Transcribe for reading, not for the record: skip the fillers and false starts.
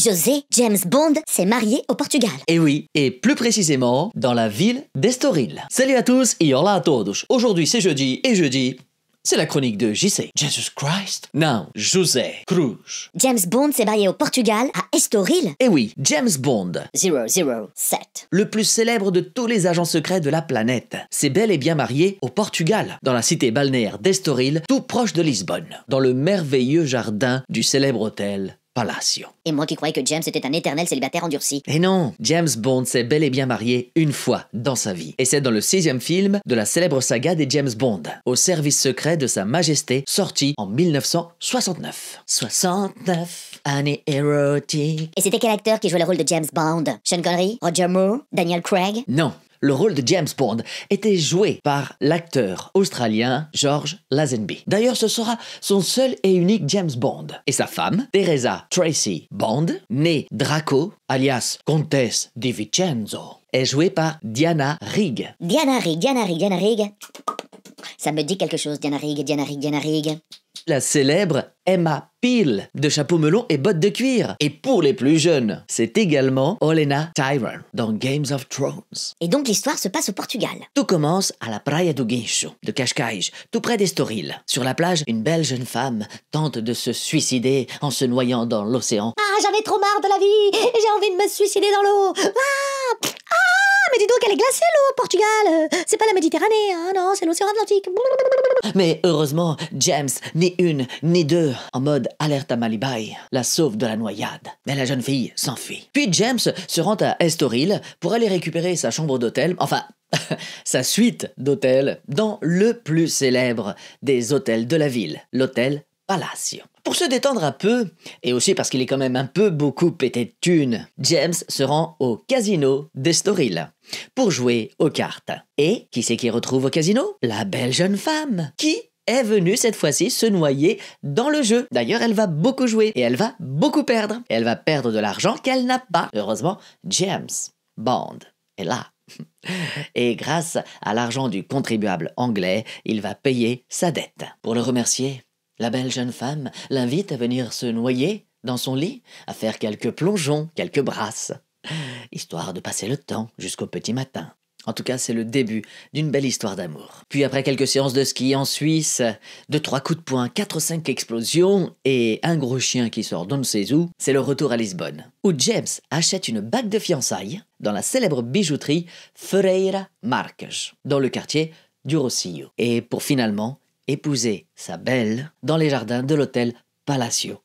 José, James Bond s'est marié au Portugal. Et oui, et plus précisément dans la ville d'Estoril. Salut à tous et hola a todos. Aujourd'hui c'est jeudi et jeudi, c'est la chronique de JC. Jesus Christ? Non, José Cruz. James Bond s'est marié au Portugal, à Estoril. Et oui, James Bond. 007. Le plus célèbre de tous les agents secrets de la planète. S'est bel et bien marié au Portugal, dans la cité balnéaire d'Estoril, tout proche de Lisbonne, dans le merveilleux jardin du célèbre hôtel Palacio. Et moi qui croyais que James était un éternel célibataire endurci. Et non, James Bond s'est bel et bien marié une fois dans sa vie. Et c'est dans le 6e film de la célèbre saga des James Bond, au service secret de Sa Majesté, sorti en 1969. 69, année érotique. Et c'était quel acteur qui jouait le rôle de James Bond? Sean Connery? Roger Moore? Daniel Craig? Non. Le rôle de James Bond était joué par l'acteur australien George Lazenby. D'ailleurs, ce sera son seul et unique James Bond. Et sa femme, Teresa Tracy Bond, née Draco, alias Comtesse di Vincenzo, est jouée par Diana Rigg. Diana Rigg. Ça me dit quelque chose, Diana Rigg. La célèbre Emma Peel, de chapeau melon et bottes de cuir. Et pour les plus jeunes, c'est également Olenna Tyrell dans Games of Thrones. Et donc l'histoire se passe au Portugal. Tout commence à la Praia do Guincho, de Cascais, tout près d'Estoril. Sur la plage, une belle jeune femme tente de se suicider en se noyant dans l'océan. Ah, j'en ai trop marre de la vie. J'ai envie de me suicider dans l'eau. Mais dis donc, elle est glacée l'eau au Portugal. C'est pas la Méditerranée, hein, non, c'est l'océan Atlantique. Mais heureusement, James, ni une, ni deux, en mode alerte à Malibai, la sauve de la noyade. Mais la jeune fille s'enfuit. Puis James se rend à Estoril pour aller récupérer sa chambre d'hôtel, enfin, sa suite d'hôtel, dans le plus célèbre des hôtels de la ville, l'hôtel Palacio. Pour se détendre un peu, et aussi parce qu'il est quand même un peu beaucoup pété de thunes, James se rend au casino d'Estoril pour jouer aux cartes. Et qui c'est qu'il retrouve au casino? La belle jeune femme, qui est venue cette fois-ci se noyer dans le jeu. D'ailleurs, elle va beaucoup jouer et elle va beaucoup perdre. Et elle va perdre de l'argent qu'elle n'a pas. Heureusement, James Bond est là. Et grâce à l'argent du contribuable anglais, il va payer sa dette. Pour le remercier, la belle jeune femme l'invite à venir se noyer dans son lit, à faire quelques plongeons, quelques brasses, histoire de passer le temps jusqu'au petit matin. En tout cas, c'est le début d'une belle histoire d'amour. Puis après quelques séances de ski en Suisse, 2-3 coups de poing, 4-5 explosions et un gros chien qui sort d'on ne sait où, c'est le retour à Lisbonne, où James achète une bague de fiançailles dans la célèbre bijouterie Ferreira Marques, dans le quartier du Rossio. Et pour finalement épouser sa belle dans les jardins de l'hôtel Palacio.